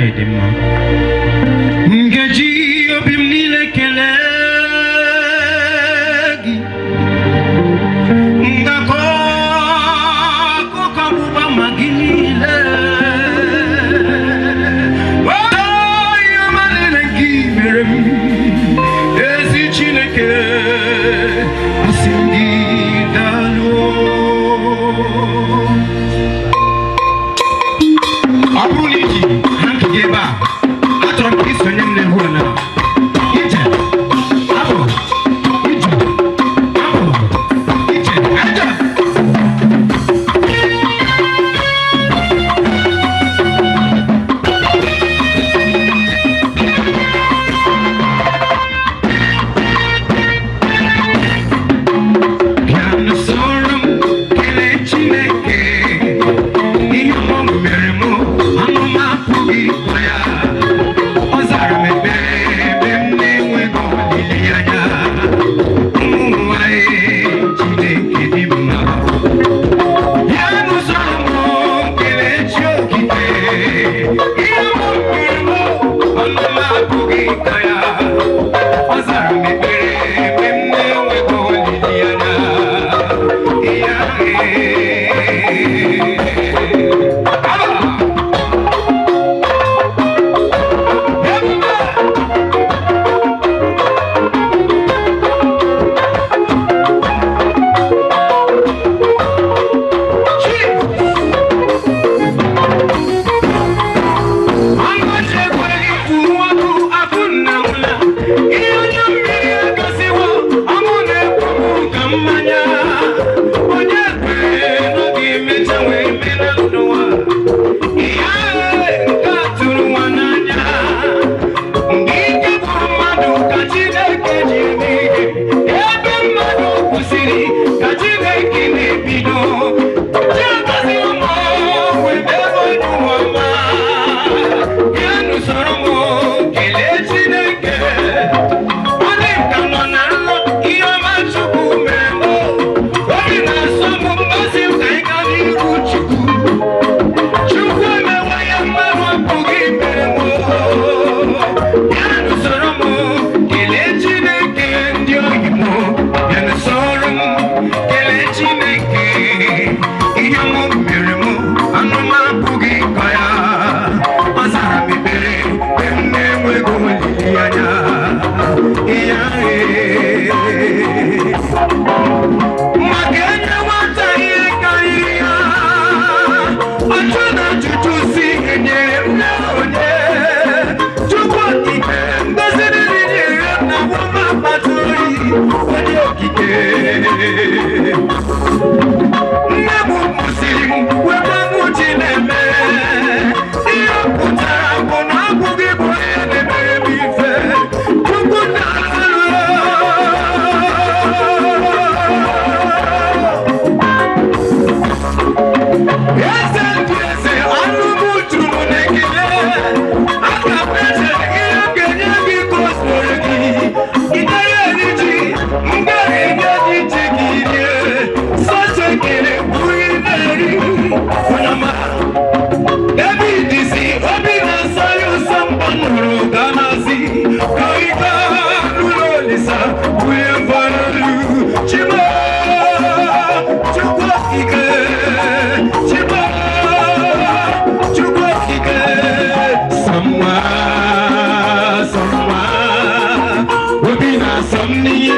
edema. Ngeji obimnile kelegi. Ngako kokabuba magile. Oyo manene gimerem. Ezi chineke asindi dalo. Abuliji hanki geba. Atron Kristo nyemne huana. Ije. Abo. Ije. Abo. Ije. Aja. Yana sorum kele chineke. Iyo mo meremo anoma pugi koya. Ozara me bebe mnewe go lilianya. Umuwae chineke dimma. Yana sorum kele chokite. Iyo mo meremo anoma pugi koya. Ozara me bebe mnewe go lilianya. Somni